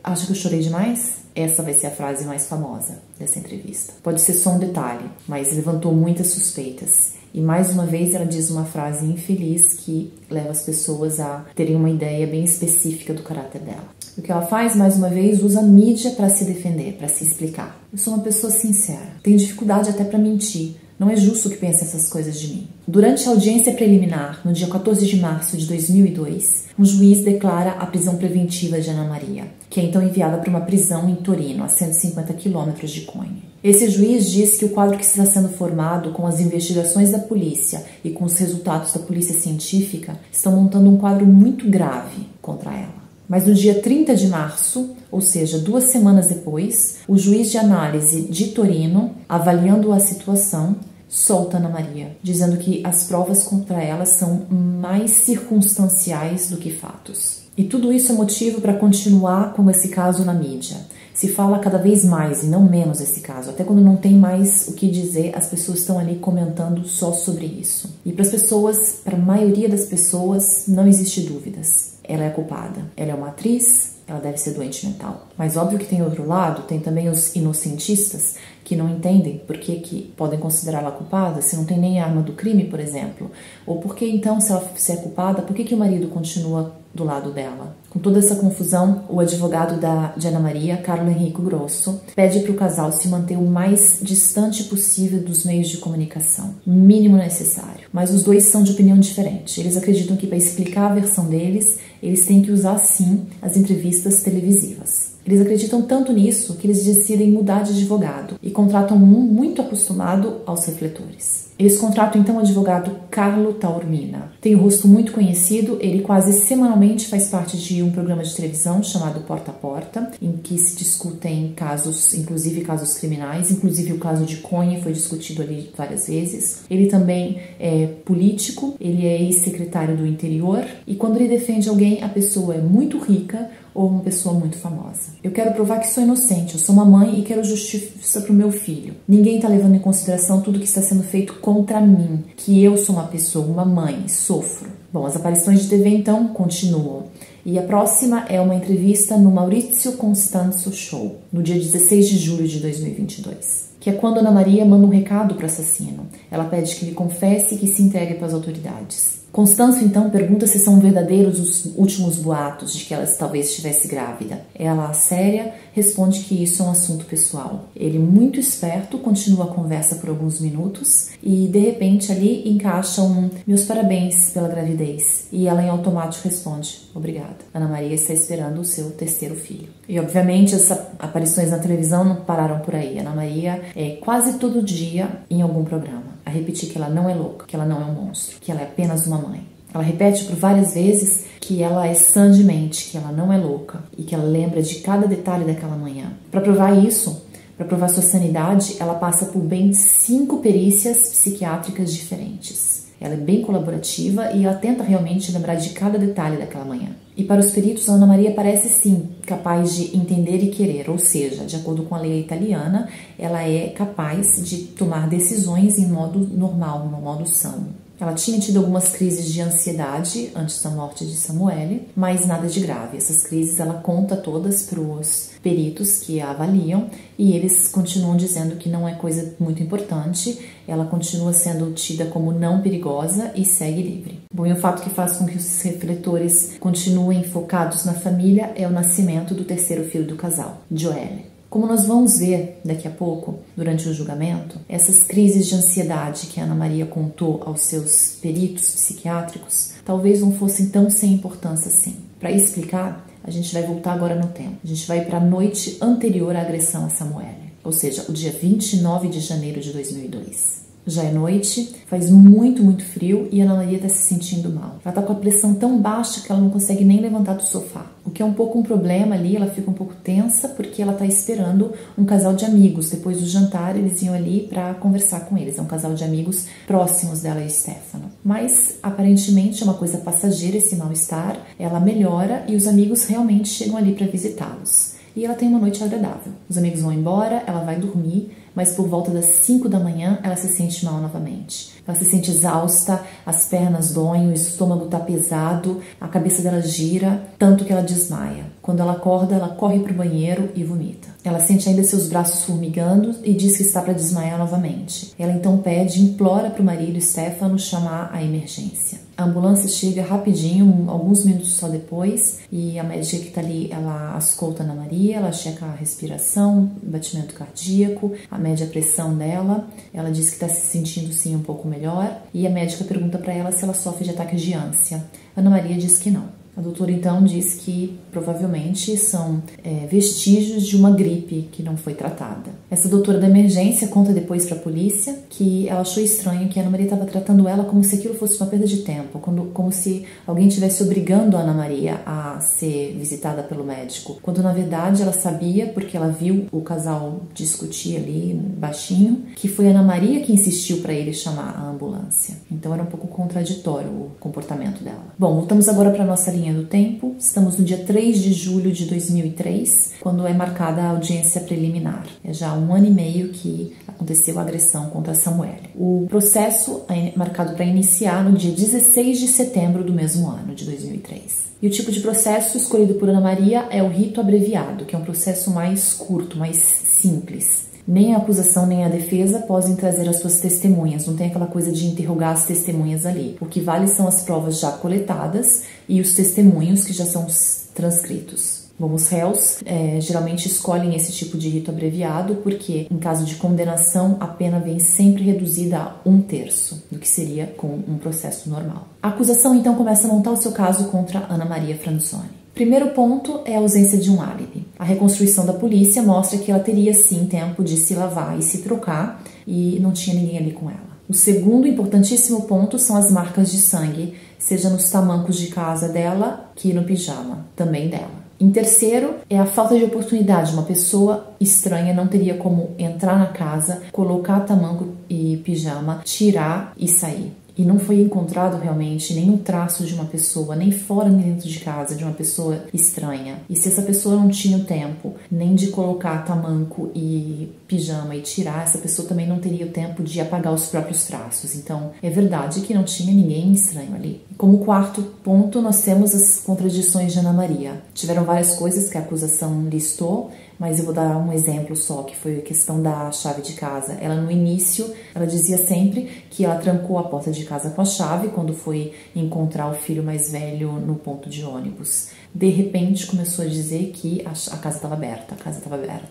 acha que eu chorei demais? Essa vai ser a frase mais famosa dessa entrevista. Pode ser só um detalhe, mas levantou muitas suspeitas. E mais uma vez ela diz uma frase infeliz que leva as pessoas a terem uma ideia bem específica do caráter dela. O que ela faz, mais uma vez, usa a mídia para se defender, para se explicar. Eu sou uma pessoa sincera, tenho dificuldade até para mentir. Não é justo que pense essas coisas de mim. Durante a audiência preliminar, no dia 14 de março de 2002, um juiz declara a prisão preventiva de Ana Maria, que é então enviada para uma prisão em Torino, a 150 quilômetros de Coine. Esse juiz diz que o quadro que está sendo formado com as investigações da polícia e com os resultados da polícia científica estão montando um quadro muito grave contra ela. Mas no dia 30 de março, ou seja, 2 semanas depois, o juiz de análise de Torino, avaliando a situação, solta Ana Maria, dizendo que as provas contra ela são mais circunstanciais do que fatos. E tudo isso é motivo para continuar com esse caso na mídia. Se fala cada vez mais e não menos esse caso. Até quando não tem mais o que dizer, as pessoas estão ali comentando só sobre isso. E para as pessoas, para a maioria das pessoas, não existe dúvidas. Ela é culpada. Ela é uma atriz, ela deve ser doente mental. Mas óbvio que tem outro lado, tem também os inocentistas que não entendem por que podem considerá-la culpada se não tem nem arma do crime, por exemplo. Ou por que então, se ela é culpada, por que o marido continua do lado dela? Com toda essa confusão, o advogado de Ana Maria, Carlo Enrico Grosso, pede para o casal se manter o mais distante possível dos meios de comunicação, o mínimo necessário. Mas os dois são de opinião diferente. Eles acreditam que para explicar a versão deles, eles têm que usar sim as entrevistas televisivas. Eles acreditam tanto nisso que eles decidem mudar de advogado e contratam um muito acostumado aos refletores. Eles contratam então o advogado Carlo Taormina. Tem um rosto muito conhecido, ele quase semanalmente faz parte de um programa de televisão chamado Porta a Porta, em que se discutem casos, inclusive casos criminais, inclusive o caso de Coine foi discutido ali várias vezes. Ele também é político, ele é ex-secretário do interior e quando ele defende alguém, a pessoa é muito rica ou uma pessoa muito famosa. Eu quero provar que sou inocente, eu sou uma mãe e quero justiça para o meu filho. Ninguém está levando em consideração tudo que está sendo feito contra mim, que eu sou uma pessoa, uma mãe, sofro. Bom, as aparições de TV então continuam. E a próxima é uma entrevista no Maurizio Costanzo Show, no dia 16 de julho de 2022. Que é quando Ana Maria manda um recado para o assassino. Ela pede que ele confesse e que se entregue para as autoridades. Constanzo então pergunta se são verdadeiros os últimos boatos de que ela talvez estivesse grávida. Ela, séria, responde que isso é um assunto pessoal. Ele, muito esperto, continua a conversa por alguns minutos e, de repente, ali encaixa meus parabéns pela gravidez. E ela, em automático, responde, obrigada. Ana Maria está esperando o seu terceiro filho. E, obviamente, essas aparições na televisão não pararam por aí. Ana Maria é quase todo dia em algum programa a repetir que ela não é louca, que ela não é um monstro, que ela é apenas uma mãe. Ela repete por várias vezes que ela é sã de mente, que ela não é louca e que ela lembra de cada detalhe daquela manhã. Para provar isso, para provar sua sanidade, ela passa por bem 5 perícias psiquiátricas diferentes. Ela é bem colaborativa e ela tenta realmente lembrar de cada detalhe daquela manhã. E para os peritos, a Ana Maria parece sim capaz de entender e querer, ou seja, de acordo com a lei italiana, ela é capaz de tomar decisões em modo normal, no modo são. Ela tinha tido algumas crises de ansiedade antes da morte de Samuele, mas nada de grave. Essas crises ela conta todas para os peritos que a avaliam e eles continuam dizendo que não é coisa muito importante, ela continua sendo tida como não perigosa e segue livre. Bom, e o fato que faz com que os refletores continuem focados na família é o nascimento do terceiro filho do casal, Joelle. Como nós vamos ver daqui a pouco, durante o julgamento, essas crises de ansiedade que a Ana Maria contou aos seus peritos psiquiátricos talvez não fossem tão sem importância assim. Para explicar, a gente vai voltar agora no tempo. A gente vai para a noite anterior à agressão a Samuele, ou seja, o dia 29 de janeiro de 2002. Já é noite, faz muito frio e a Ana Maria está se sentindo mal. Ela está com a pressão tão baixa que ela não consegue nem levantar do sofá. O que é um pouco um problema ali, ela fica um pouco tensa porque ela está esperando um casal de amigos. Depois do jantar, eles iam ali para conversar com eles. É um casal de amigos próximos dela e Stefano. Mas, aparentemente, é uma coisa passageira esse mal-estar. Ela melhora e os amigos realmente chegam ali para visitá-los. E ela tem uma noite agradável. Os amigos vão embora, ela vai dormir, mas por volta das 5 da manhã ela se sente mal novamente. Ela se sente exausta, as pernas doem, o estômago está pesado, a cabeça dela gira, tanto que ela desmaia. Quando ela acorda, ela corre para o banheiro e vomita. Ela sente ainda seus braços formigando e diz que está para desmaiar novamente. Ela então implora para o marido Stefano chamar a emergência. A ambulância chega rapidinho, alguns minutos só depois, e a médica que está ali, ela escuta a Ana Maria, ela checa a respiração, batimento cardíaco, mede a pressão dela, ela diz que está se sentindo sim um pouco melhor, e a médica pergunta para ela se ela sofre de ataque de ânsia. Ana Maria diz que não. A doutora então diz que provavelmente são vestígios de uma gripe que não foi tratada. Essa doutora da emergência conta depois para a polícia que ela achou estranho que a Ana Maria estava tratando ela como se aquilo fosse uma perda de tempo, como se alguém estivesse obrigando a Ana Maria a ser visitada pelo médico, quando na verdade ela sabia, porque ela viu o casal discutir ali baixinho, que foi a Ana Maria que insistiu para ele chamar a ambulância. Então era um pouco contraditório o comportamento dela. Bom, voltamos agora para a nossa linha do tempo. Estamos no dia 3 de julho de 2003, quando é marcada a audiência preliminar. É já 1 ano e meio que aconteceu a agressão contra Samuele. O processo é marcado para iniciar no dia 16 de setembro do mesmo ano, de 2003. E o tipo de processo escolhido por Ana Maria é o rito abreviado, que é um processo mais curto, mais simples. Nem a acusação nem a defesa podem trazer as suas testemunhas, não tem aquela coisa de interrogar as testemunhas ali. O que vale são as provas já coletadas e os testemunhos que já são transcritos. Bom, os réus geralmente escolhem esse tipo de rito abreviado porque, em caso de condenação, a pena vem sempre reduzida a 1/3 do que seria com um processo normal. A acusação então começa a montar o seu caso contra Ana Maria Franzoni. Primeiro ponto é a ausência de um álibi. A reconstrução da polícia mostra que ela teria sim tempo de se lavar e se trocar e não tinha ninguém ali com ela. O segundo importantíssimo ponto são as marcas de sangue, seja nos tamancos de casa dela que no pijama, também dela. Em terceiro, é a falta de oportunidade. Uma pessoa estranha não teria como entrar na casa, colocar tamanco e pijama, tirar e sair. E não foi encontrado realmente nenhum traço de uma pessoa, nem fora nem dentro de casa, de uma pessoa estranha. E se essa pessoa não tinha o tempo nem de colocar tamanco e pijama e tirar, essa pessoa também não teria o tempo de apagar os próprios traços. Então, é verdade que não tinha ninguém estranho ali. Como quarto ponto, nós temos as contradições de Ana Maria. Tiveram várias coisas que a acusação listou, mas eu vou dar um exemplo só, que foi a questão da chave de casa. Ela, no início, ela dizia sempre que ela trancou a porta de casa com a chave quando foi encontrar o filho mais velho no ponto de ônibus. De repente, começou a dizer que a casa estava aberta,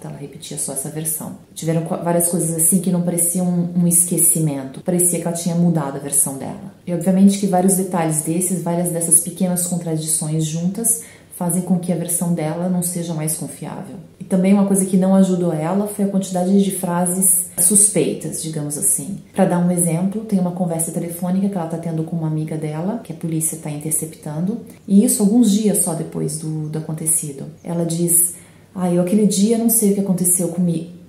ela repetia só essa versão. Tiveram várias coisas assim que não pareciam um esquecimento, parecia que ela tinha mudado a versão dela. E, obviamente, que vários detalhes várias dessas pequenas contradições juntas fazem com que a versão dela não seja mais confiável. E também uma coisa que não ajudou ela foi a quantidade de frases suspeitas, digamos assim. Para dar um exemplo, tem uma conversa telefônica que ela está tendo com uma amiga dela, que a polícia está interceptando, e isso alguns dias só depois do acontecido. Ela diz: eu aquele dia não sei o que aconteceu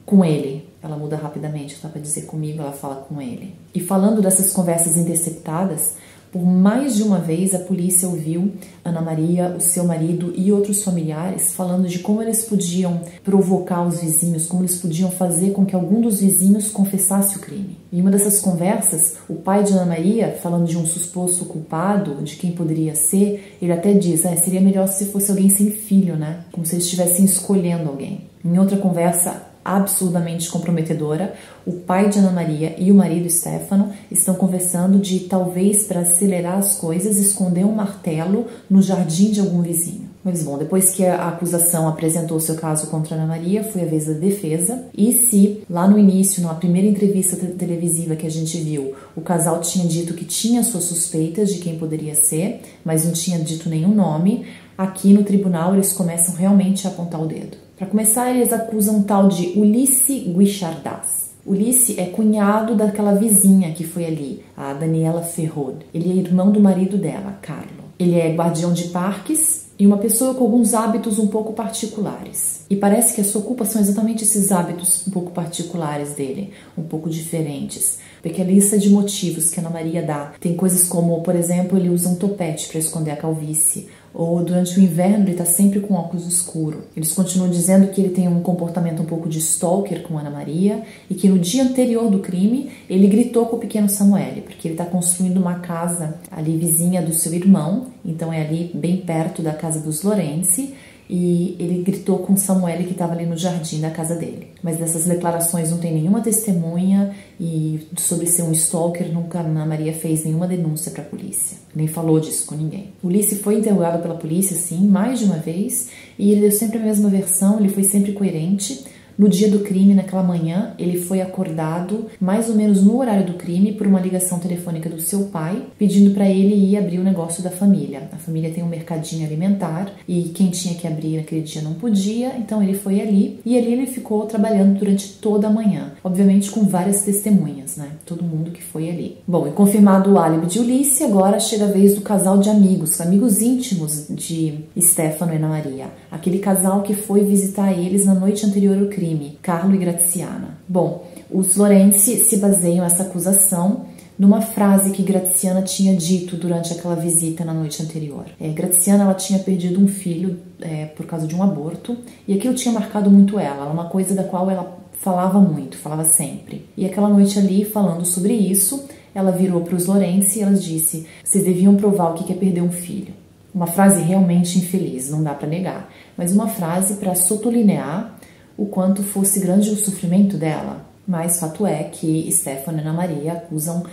com ele. Ela muda rapidamente, tá para dizer comigo, ela fala com ele. E falando dessas conversas interceptadas, por mais de uma vez a polícia ouviu Ana Maria, o seu marido e outros familiares falando de como eles podiam provocar os vizinhos, como eles podiam fazer com que algum dos vizinhos confessasse o crime. Em uma dessas conversas, o pai de Ana Maria, falando de um suposto culpado, de quem poderia ser, ele até diz: seria melhor se fosse alguém sem filho, né? Como se eles estivessem escolhendo alguém. Em outra conversa absurdamente comprometedora, o pai de Ana Maria e o marido Stefano estão conversando de, talvez para acelerar as coisas, esconder um martelo no jardim de algum vizinho. Mas bom, depois que a acusação apresentou seu caso contra Ana Maria, foi a vez da defesa. E se lá no início, na primeira entrevista televisiva que a gente viu, o casal tinha dito que tinha suas suspeitas de quem poderia ser, mas não tinha dito nenhum nome, aqui no tribunal eles começam realmente a apontar o dedo. Para começar, eles acusam um tal de Ulissi Guichardas. Ulissi é cunhado daquela vizinha que foi ali, a Daniela Ferrod. Ele é irmão do marido dela, Carlo. Ele é guardião de parques e uma pessoa com alguns hábitos um pouco particulares. E parece que a sua culpa são exatamente esses hábitos um pouco particulares dele, um pouco diferentes. Porque a lista de motivos que a Ana Maria dá tem coisas como, por exemplo, ele usa um topete para esconder a calvície, ou durante o inverno ele está sempre com óculos escuros. Eles continuam dizendo que ele tem um comportamento um pouco de stalker com Ana Maria e que no dia anterior do crime ele gritou com o pequeno Samuele, porque ele está construindo uma casa ali vizinha do seu irmão, então é ali bem perto da casa dos Lorenzi, e ele gritou com Samuele que estava ali no jardim da casa dele. Mas dessas declarações não tem nenhuma testemunha e sobre ser um stalker nunca Ana Maria fez nenhuma denúncia para a polícia, nem falou disso com ninguém. Ulissi foi interrogado pela polícia, sim, mais de uma vez, e ele deu sempre a mesma versão, ele foi sempre coerente. No dia do crime, naquela manhã, ele foi acordado mais ou menos no horário do crime por uma ligação telefônica do seu pai, pedindo para ele ir abrir o negócio da família. A família tem um mercadinho alimentar e quem tinha que abrir naquele dia não podia, então ele foi ali e ali ele ficou trabalhando durante toda a manhã, obviamente com várias testemunhas, né? Todo mundo que foi ali. Bom, e confirmado o álibi de Ulissi, agora chega a vez do casal de amigos íntimos de Stefano e Ana Maria, aquele casal que foi visitar eles na noite anterior ao crime, Carlo e Graziana. Bom, os Lorenzi se baseiam essa acusação numa frase que Graziana tinha dito durante aquela visita na noite anterior. Graziana, ela tinha perdido um filho por causa de um aborto e aquilo tinha marcado muito ela, uma coisa da qual ela falava muito, falava sempre. E aquela noite ali, falando sobre isso, ela virou para os Lorenzi e ela disse: vocês deviam provar o que é perder um filho. Uma frase realmente infeliz, não dá para negar, mas uma frase para sotolinear o quanto fosse grande o sofrimento dela. Mas fato é que Stefano e Ana Maria acusam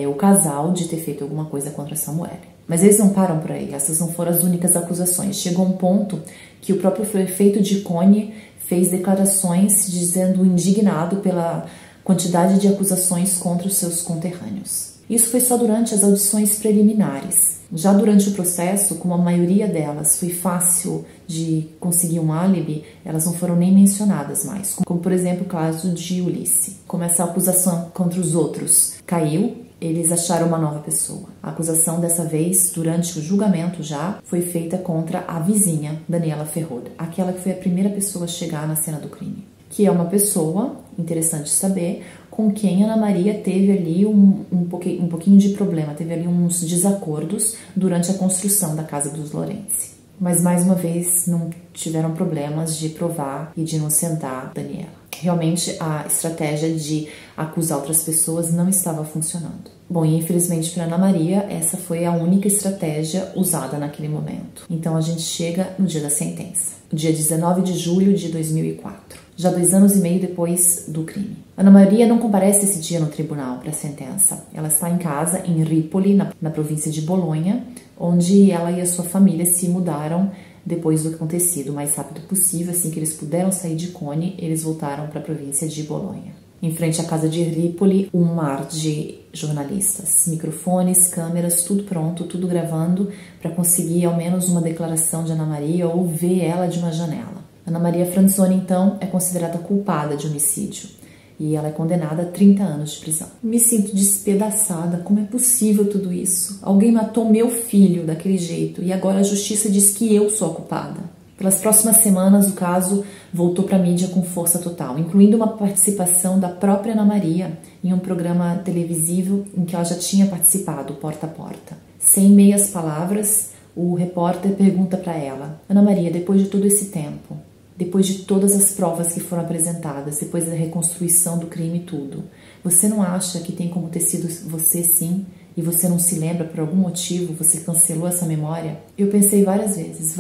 o casal de ter feito alguma coisa contra Samuele. Mas eles não param por aí, essas não foram as únicas acusações. Chegou um ponto que o próprio prefeito de Cone fez declarações dizendo indignado pela quantidade de acusações contra os seus conterrâneos. Isso foi só durante as audições preliminares. Já durante o processo, como a maioria delas foi fácil de conseguir um álibi, elas não foram nem mencionadas mais, como por exemplo o caso de Ulissi. Como essa acusação contra os outros caiu, eles acharam uma nova pessoa. A acusação dessa vez, durante o julgamento já, foi feita contra a vizinha, Daniela Ferrod, aquela que foi a primeira pessoa a chegar na cena do crime. Que é uma pessoa, interessante saber, com quem Ana Maria teve ali um pouquinho de problema, teve ali uns desacordos durante a construção da casa dos Lorenzi. Mas, mais uma vez, não tiveram problemas de provar e de inocentar Daniela. Realmente, a estratégia de acusar outras pessoas não estava funcionando. Bom, e infelizmente para Ana Maria, essa foi a única estratégia usada naquele momento. Então, a gente chega no dia da sentença, dia 19 de julho de 2004. Já 2 anos e meio depois do crime. Ana Maria não comparece esse dia no tribunal para a sentença. Ela está em casa, em Ripoli, na província de Bolonha, onde ela e a sua família se mudaram depois do acontecido, o mais rápido possível. Assim que eles puderam sair de Cone, eles voltaram para a província de Bolonha. Em frente à casa de Trípoli, um mar de jornalistas, microfones, câmeras, tudo pronto, tudo gravando para conseguir ao menos uma declaração de Ana Maria ou ver ela de uma janela. Ana Maria Franzoni, então, é considerada culpada de homicídio e ela é condenada a 30 anos de prisão. Me sinto despedaçada. Como é possível tudo isso? Alguém matou meu filho daquele jeito e agora a justiça diz que eu sou a culpada. Pelas próximas semanas, o caso voltou para a mídia com força total, incluindo uma participação da própria Ana Maria em um programa televisivo em que ela já tinha participado, Porta a Porta. Sem meias palavras, o repórter pergunta para ela: Ana Maria, depois de todo esse tempo, depois de todas as provas que foram apresentadas, depois da reconstrução do crime e tudo, você não acha que tem como ter sido você sim? E você não se lembra por algum motivo, você cancelou essa memória? Eu pensei várias vezes.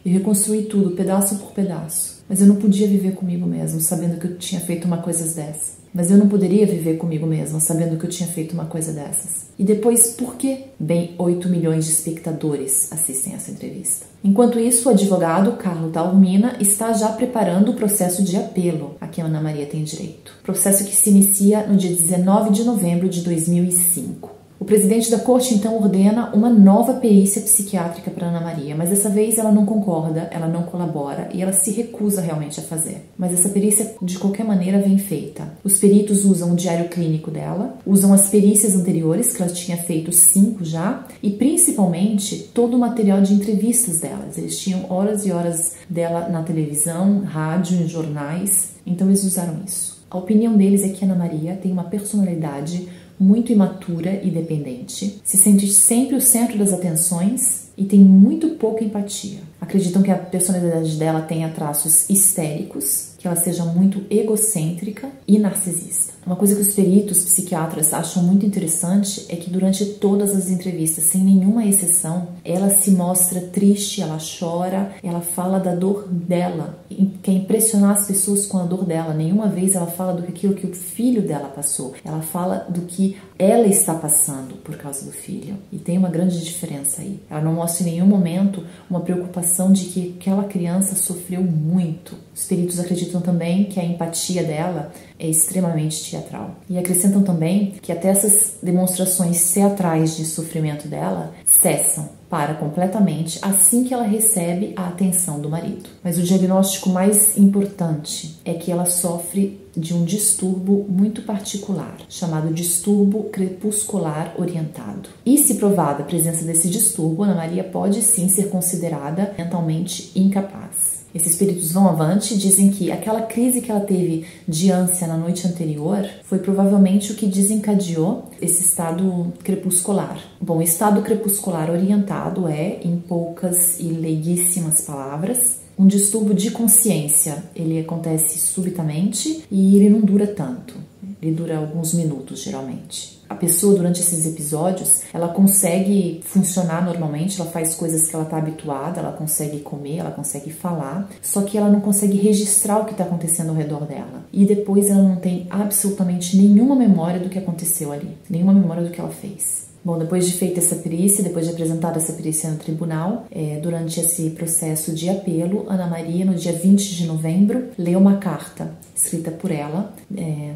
Eu reconstruí tudo, pedaço por pedaço. Mas eu não podia viver comigo mesmo, sabendo que eu tinha feito uma coisa dessa. Mas eu não poderia viver comigo mesma, sabendo que eu tinha feito uma coisa dessas. E depois, por quê? Bem, 8 milhões de espectadores assistem essa entrevista. Enquanto isso, o advogado Carlo Taormina está já preparando o processo de apelo a que a Ana Maria tem direito. Processo que se inicia no dia 19 de novembro de 2005. O presidente da corte, então, ordena uma nova perícia psiquiátrica para Ana Maria, mas dessa vez ela não concorda, ela não colabora e ela se recusa realmente a fazer. Mas essa perícia, de qualquer maneira, vem feita. Os peritos usam o diário clínico dela, usam as perícias anteriores, que ela tinha feito 5 já, e principalmente todo o material de entrevistas delas. Eles tinham horas e horas dela na televisão, rádio, em jornais, então eles usaram isso. A opinião deles é que Ana Maria tem uma personalidade muito imatura e dependente, se sente sempre o centro das atenções e tem muito pouca empatia. Acreditam que a personalidade dela tenha traços histéricos, que ela seja muito egocêntrica e narcisista. Uma coisa que os peritos psiquiatras acham muito interessante é que durante todas as entrevistas, sem nenhuma exceção, ela se mostra triste, ela chora, ela fala da dor dela, quer impressionar as pessoas com a dor dela. Nenhuma vez ela fala daquilo que o filho dela passou, ela fala do que ela está passando por causa do filho. E tem uma grande diferença aí. Ela não mostra em nenhum momento uma preocupação de que aquela criança sofreu muito. Os peritos acreditam também que a empatia dela é extremamente teatral. E acrescentam também que até essas demonstrações teatrais de sofrimento dela cessam, para completamente assim que ela recebe a atenção do marido. Mas o diagnóstico mais importante é que ela sofre de um distúrbio muito particular, chamado distúrbio crepuscular orientado. E se provada a presença desse distúrbio, Ana Maria pode sim ser considerada mentalmente incapaz. Esses peritos vão avante e dizem que aquela crise que ela teve de ânsia na noite anterior foi provavelmente o que desencadeou esse estado crepuscular. Bom, o estado crepuscular orientado é, em poucas e leiguíssimas palavras, um distúrbio de consciência. Ele acontece subitamente e ele não dura tanto. Ele dura alguns minutos, geralmente. A pessoa, durante esses episódios, ela consegue funcionar normalmente, ela faz coisas que ela está habituada, ela consegue comer, ela consegue falar, só que ela não consegue registrar o que está acontecendo ao redor dela. E depois ela não tem absolutamente nenhuma memória do que aconteceu ali, nenhuma memória do que ela fez. Bom, depois de feita essa perícia, depois de apresentada essa perícia no tribunal, durante esse processo de apelo, Ana Maria, no dia 20 de novembro, leu uma carta escrita por ela,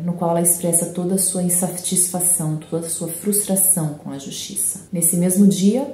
no qual ela expressa toda a sua insatisfação, toda a sua frustração com a justiça. Nesse mesmo dia,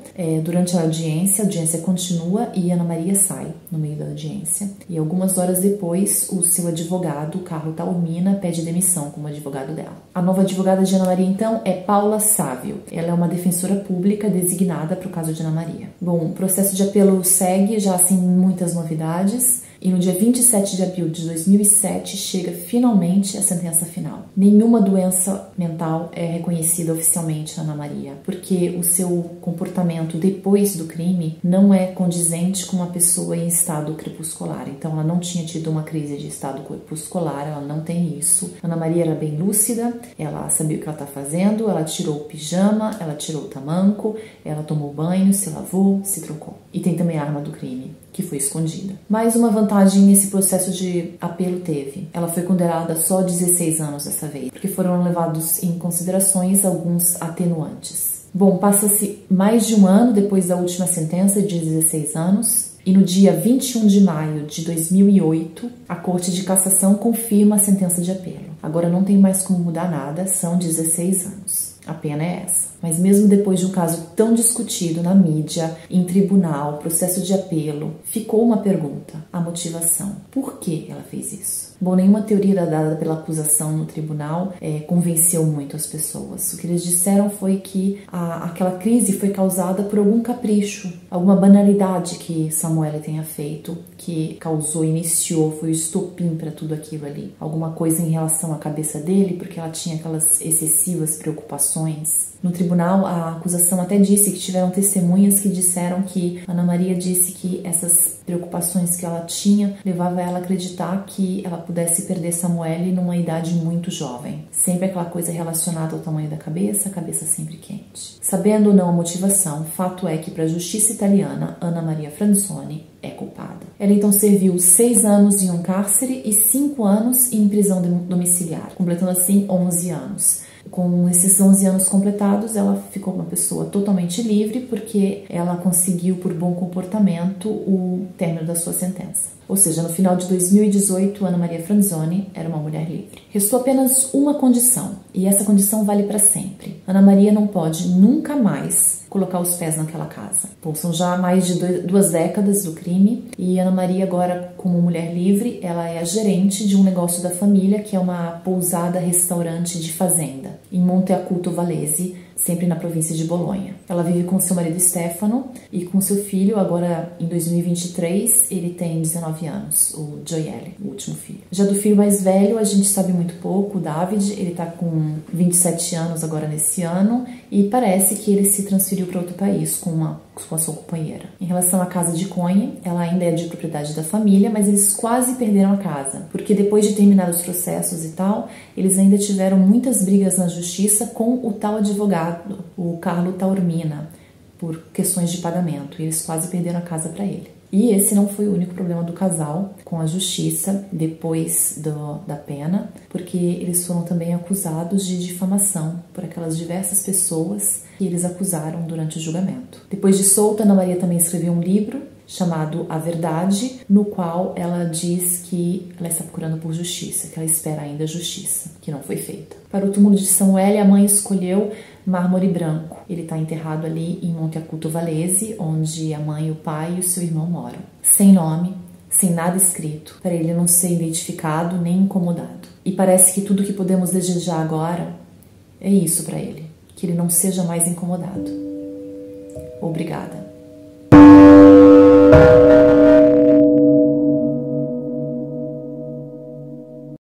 durante a audiência continua e Ana Maria sai no meio da audiência. E algumas horas depois, o seu advogado, Carlo Taormina, pede demissão como advogado dela. A nova advogada de Ana Maria, então, é Paula Sávio. Ela é uma defensora pública designada para o caso de Ana Maria. Bom, o processo de apelo segue, já sem muitas novidades. E no dia 27 de abril de 2007 chega finalmente a sentença final. Nenhuma doença mental é reconhecida oficialmente na Ana Maria, porque o seu comportamento depois do crime não é condizente com uma pessoa em estado crepuscular. Então ela não tinha tido uma crise de estado crepuscular, ela não tem isso. Ana Maria era bem lúcida, ela sabia o que ela está fazendo, ela tirou o pijama, ela tirou o tamanco, ela tomou banho, se lavou, se trocou. E tem também a arma do crime, que foi escondida. Mais uma vantagem nesse processo de apelo teve. Ela foi condenada só a 16 anos dessa vez, porque foram levados em considerações alguns atenuantes. Bom, passa-se mais de um ano depois da última sentença de 16 anos E no dia 21 de maio de 2008, a Corte de Cassação confirma a sentença de apelo. Agora não tem mais como mudar nada, são 16 anos. A pena é essa. Mas mesmo depois de um caso tão discutido na mídia, em tribunal, processo de apelo, ficou uma pergunta: a motivação. Por que ela fez isso? Bom, nenhuma teoria dada pela acusação no tribunal convenceu muito as pessoas. O que eles disseram foi que aquela crise foi causada por algum capricho, alguma banalidade que Samuele tenha feito, que causou, iniciou, foi o estopim para tudo aquilo ali. Alguma coisa em relação à cabeça dele, porque ela tinha aquelas excessivas preocupações. No tribunal, a acusação até disse que tiveram testemunhas que disseram que Ana Maria disse que essas preocupações que ela tinha levava ela a acreditar que ela pudesse perder Samuele numa idade muito jovem. Sempre aquela coisa relacionada ao tamanho da cabeça, a cabeça sempre quente. Sabendo ou não a motivação, fato é que para a justiça italiana, Ana Maria Franzoni é culpada. Ela então serviu 6 anos em um cárcere e 5 anos em prisão domiciliar, completando assim 11 anos. Com esses 11 anos completados, ela ficou uma pessoa totalmente livre porque ela conseguiu, por bom comportamento, o término da sua sentença. Ou seja, no final de 2018, Ana Maria Franzoni era uma mulher livre. Restou apenas uma condição, e essa condição vale para sempre. Ana Maria não pode nunca mais colocar os pés naquela casa. Bom, são já mais de 2 décadas do crime, e Ana Maria agora, como mulher livre, ela é a gerente de um negócio da família, que é uma pousada-restaurante de fazenda, em Monte Acuto Valese, sempre na província de Bolonha. Ela vive com seu marido Stefano e com seu filho, agora em 2023, ele tem 19 anos, o Gioele, o último filho. Já do filho mais velho, a gente sabe muito pouco, o David, ele tá com 27 anos agora nesse ano e parece que ele se transferiu para outro país com a sua companheira. Em relação à casa de Conhe, ela ainda é de propriedade da família, mas eles quase perderam a casa, porque depois de terminar os processos e tal, eles ainda tiveram muitas brigas na justiça com o tal advogado, o Carlo Taormina, por questões de pagamento, e eles quase perderam a casa para ele. E esse não foi o único problema do casal com a justiça depois da pena, porque eles foram também acusados de difamação por aquelas diversas pessoas que eles acusaram durante o julgamento. Depois de solta, Ana Maria também escreveu um livro chamado A Verdade, no qual ela diz que ela está procurando por justiça, que ela espera ainda justiça, que não foi feita. Para o túmulo de Samuele, a mãe escolheu mármore branco. Ele está enterrado ali em Monte Acuto Valese, onde a mãe, o pai e o seu irmão moram. Sem nome, sem nada escrito, para ele não ser identificado nem incomodado. E parece que tudo que podemos desejar agora é isso para ele, que ele não seja mais incomodado. Obrigada.